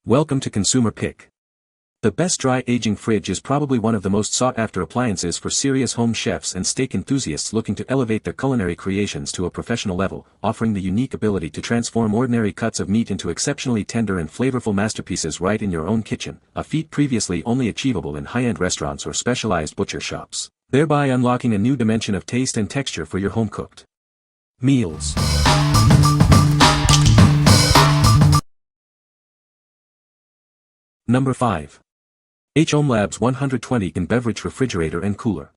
Welcome to Consumer Pick. The best dry aging fridge is probably one of the most sought-after appliances for serious home chefs and steak enthusiasts looking to elevate their culinary creations to a professional level, offering the unique ability to transform ordinary cuts of meat into exceptionally tender and flavorful masterpieces right in your own kitchen, a feat previously only achievable in high-end restaurants or specialized butcher shops, thereby unlocking a new dimension of taste and texture for your home-cooked meals. Number 5. hOmeLabs 120-can Beverage Refrigerator and Cooler.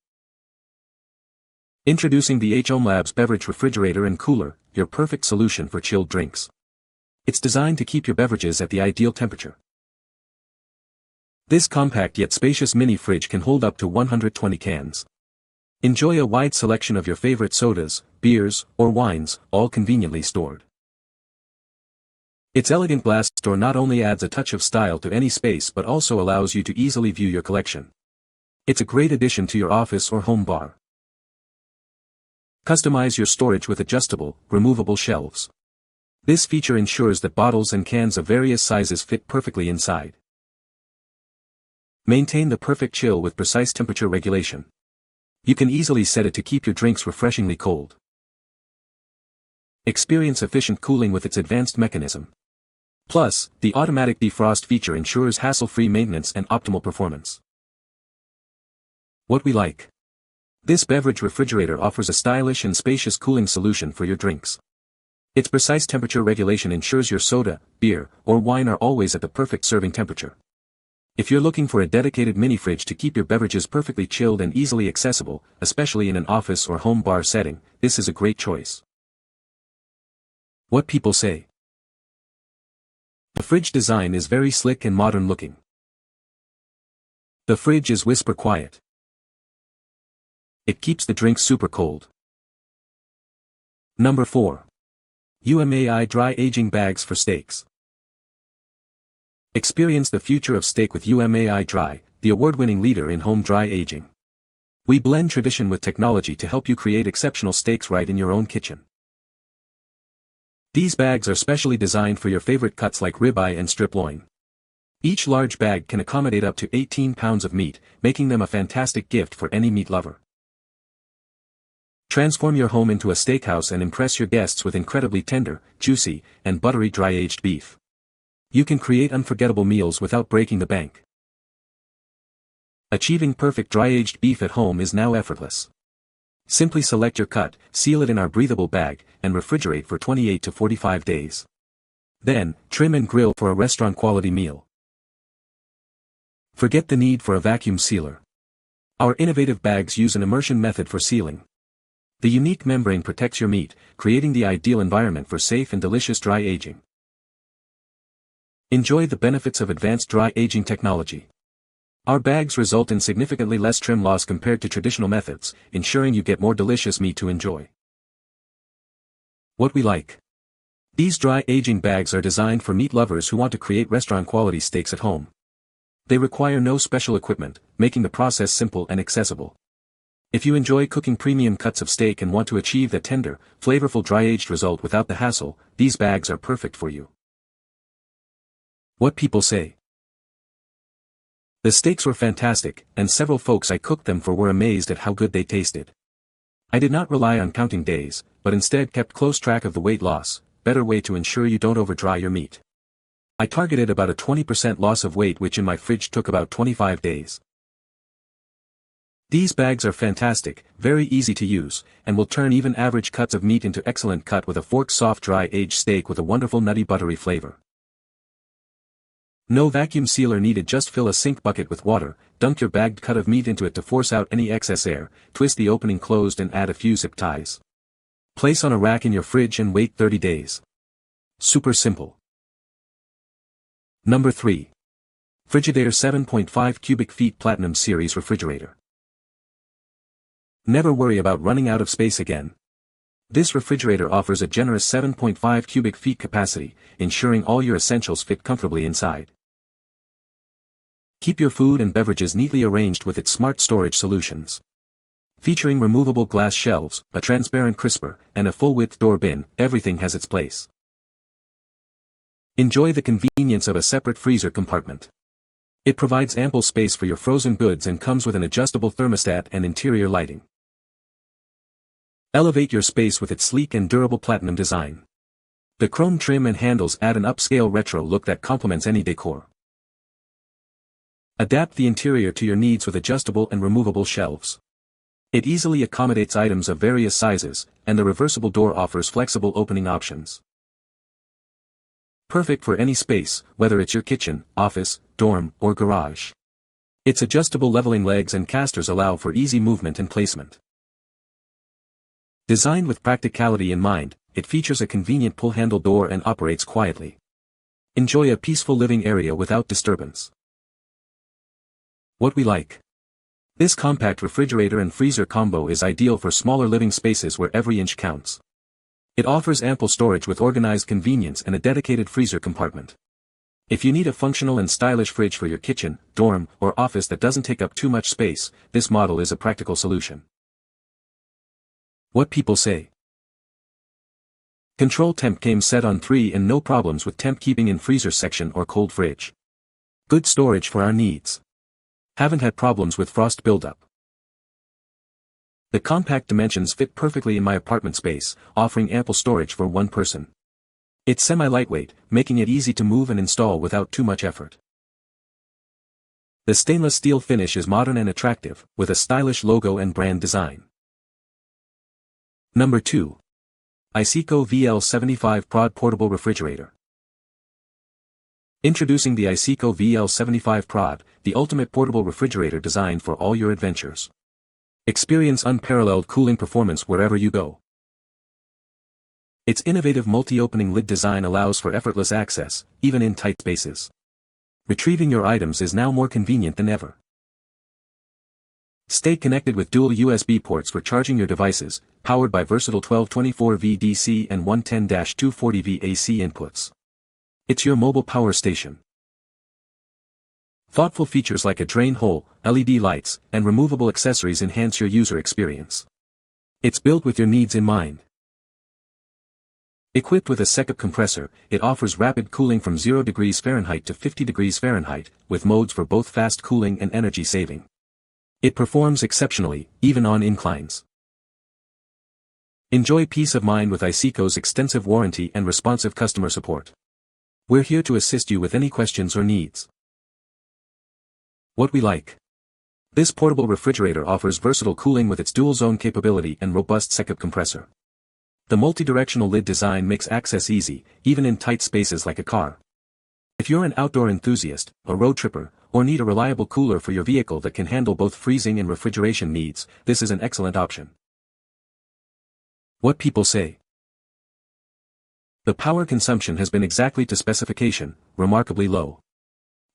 Introducing the hOmeLabs Beverage Refrigerator and Cooler, your perfect solution for chilled drinks. It's designed to keep your beverages at the ideal temperature. This compact yet spacious mini fridge can hold up to 120 cans. Enjoy a wide selection of your favorite sodas, beers, or wines, all conveniently stored. Its elegant glass door not only adds a touch of style to any space but also allows you to easily view your collection. It's a great addition to your office or home bar. Customize your storage with adjustable, removable shelves. This feature ensures that bottles and cans of various sizes fit perfectly inside. Maintain the perfect chill with precise temperature regulation. You can easily set it to keep your drinks refreshingly cold. Experience efficient cooling with its advanced mechanism. Plus, the automatic defrost feature ensures hassle-free maintenance and optimal performance. What we like. This beverage refrigerator offers a stylish and spacious cooling solution for your drinks. Its precise temperature regulation ensures your soda, beer, or wine are always at the perfect serving temperature. If you're looking for a dedicated mini fridge to keep your beverages perfectly chilled and easily accessible, especially in an office or home bar setting, this is a great choice. What people say. The fridge design is very slick and modern looking. The fridge is whisper quiet. It keeps the drinks super cold. Number 4. UMAi Dry Aging Bags for Steaks. Experience the future of steak with UMAi Dry, the award-winning leader in home dry aging. We blend tradition with technology to help you create exceptional steaks right in your own kitchen. These bags are specially designed for your favorite cuts like ribeye and strip loin. Each large bag can accommodate up to 18 pounds of meat, making them a fantastic gift for any meat lover. Transform your home into a steakhouse and impress your guests with incredibly tender, juicy, and buttery dry-aged beef. You can create unforgettable meals without breaking the bank. Achieving perfect dry-aged beef at home is now effortless. Simply select your cut, seal it in our breathable bag, and refrigerate for 28 to 45 days. Then, trim and grill for a restaurant-quality meal. Forget the need for a vacuum sealer. Our innovative bags use an immersion method for sealing. The unique membrane protects your meat, creating the ideal environment for safe and delicious dry aging. Enjoy the benefits of advanced dry aging technology. Our bags result in significantly less trim loss compared to traditional methods, ensuring you get more delicious meat to enjoy. What we like. These dry aging bags are designed for meat lovers who want to create restaurant-quality steaks at home. They require no special equipment, making the process simple and accessible. If you enjoy cooking premium cuts of steak and want to achieve that tender, flavorful dry-aged result without the hassle, these bags are perfect for you. What people say. The steaks were fantastic, and several folks I cooked them for were amazed at how good they tasted. I did not rely on counting days, but instead kept close track of the weight loss, better way to ensure you don't over-dry your meat. I targeted about a 20% loss of weight, which in my fridge took about 25 days. These bags are fantastic, very easy to use, and will turn even average cuts of meat into excellent cut with a fork soft dry-aged steak with a wonderful nutty buttery flavor. No vacuum sealer needed, just fill a sink bucket with water, dunk your bagged cut of meat into it to force out any excess air, twist the opening closed and add a few zip ties. Place on a rack in your fridge and wait 30 days. Super simple. Number 3. Frigidaire 7.5 cubic feet Platinum Series Refrigerator. Never worry about running out of space again. This refrigerator offers a generous 7.5 cubic feet capacity, ensuring all your essentials fit comfortably inside. Keep your food and beverages neatly arranged with its smart storage solutions. Featuring removable glass shelves, a transparent crisper, and a full-width door bin, everything has its place. Enjoy the convenience of a separate freezer compartment. It provides ample space for your frozen goods and comes with an adjustable thermostat and interior lighting. Elevate your space with its sleek and durable platinum design. The chrome trim and handles add an upscale retro look that complements any decor. Adapt the interior to your needs with adjustable and removable shelves. It easily accommodates items of various sizes, and the reversible door offers flexible opening options. Perfect for any space, whether it's your kitchen, office, dorm, or garage. Its adjustable leveling legs and casters allow for easy movement and placement. Designed with practicality in mind, it features a convenient pull-handle door and operates quietly. Enjoy a peaceful living area without disturbance. What we like. This compact refrigerator and freezer combo is ideal for smaller living spaces where every inch counts. It offers ample storage with organized convenience and a dedicated freezer compartment. If you need a functional and stylish fridge for your kitchen, dorm, or office that doesn't take up too much space, this model is a practical solution. What people say. Control temp came set on 3 and no problems with temp keeping in freezer section or cold fridge. Good storage for our needs. Haven't had problems with frost buildup. The compact dimensions fit perfectly in my apartment space, offering ample storage for one person. It's semi-lightweight, making it easy to move and install without too much effort. The stainless steel finish is modern and attractive, with a stylish logo and brand design. Number 2. ICECO VL75 Prod Portable Refrigerator. Introducing the ICECO VL75 Prod, the ultimate portable refrigerator designed for all your adventures. Experience unparalleled cooling performance wherever you go. Its innovative multi-opening lid design allows for effortless access, even in tight spaces. Retrieving your items is now more convenient than ever. Stay connected with dual USB ports for charging your devices, powered by versatile 1224V DC and 110-240V AC inputs. It's your mobile power station. Thoughtful features like a drain hole, LED lights, and removable accessories enhance your user experience. It's built with your needs in mind. Equipped with a ICECO compressor, it offers rapid cooling from 0 degrees Fahrenheit to 50 degrees Fahrenheit, with modes for both fast cooling and energy saving. It performs exceptionally, even on inclines. Enjoy peace of mind with ICECO's extensive warranty and responsive customer support. We're here to assist you with any questions or needs. What we like. This portable refrigerator offers versatile cooling with its dual-zone capability and robust ICECO compressor. The multi-directional lid design makes access easy, even in tight spaces like a car. If you're an outdoor enthusiast, a road tripper, or need a reliable cooler for your vehicle that can handle both freezing and refrigeration needs, this is an excellent option. What people say. The power consumption has been exactly to specification, remarkably low.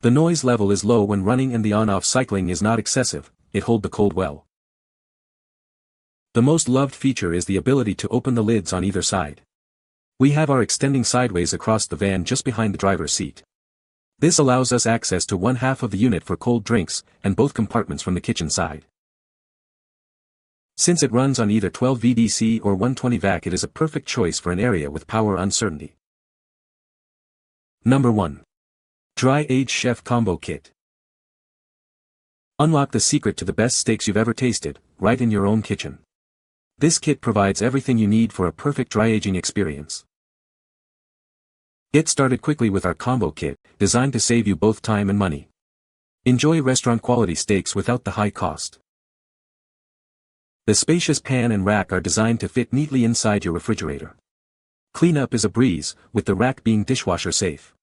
The noise level is low when running and the on-off cycling is not excessive, it holds the cold well. The most loved feature is the ability to open the lids on either side. We have our extending sideways across the van just behind the driver's seat. This allows us access to one half of the unit for cold drinks, and both compartments from the kitchen side. Since it runs on either 12 VDC or 120 VAC, it is a perfect choice for an area with power uncertainty. Number 1. Dry Age Chef Combo Kit. Unlock the secret to the best steaks you've ever tasted, right in your own kitchen. This kit provides everything you need for a perfect dry aging experience. Get started quickly with our combo kit, designed to save you both time and money. Enjoy restaurant-quality steaks without the high cost. The spacious pan and rack are designed to fit neatly inside your refrigerator. Cleanup is a breeze, with the rack being dishwasher safe.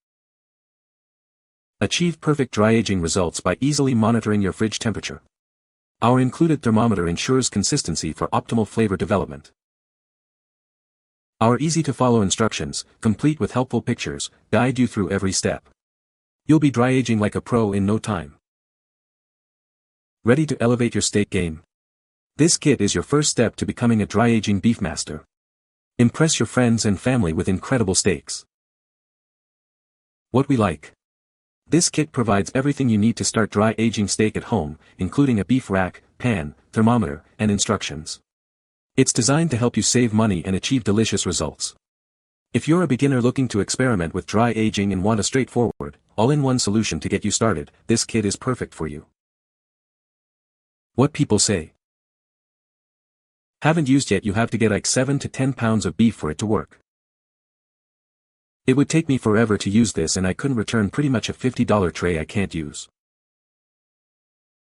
Achieve perfect dry aging results by easily monitoring your fridge temperature. Our included thermometer ensures consistency for optimal flavor development. Our easy-to-follow instructions, complete with helpful pictures, guide you through every step. You'll be dry aging like a pro in no time. Ready to elevate your steak game? This kit is your first step to becoming a dry aging beef master. Impress your friends and family with incredible steaks. What we like. This kit provides everything you need to start dry aging steak at home, including a beef rack, pan, thermometer, and instructions. It's designed to help you save money and achieve delicious results. If you're a beginner looking to experiment with dry aging and want a straightforward, all-in-one solution to get you started, this kit is perfect for you. What people say. Haven't used yet? You have to get like 7 to 10 pounds of beef for it to work. It would take me forever to use this and I couldn't return pretty much a $50 tray I can't use.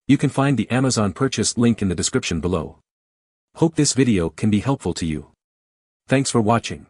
You can find the Amazon purchase link in the description below. Hope this video can be helpful to you. Thanks for watching.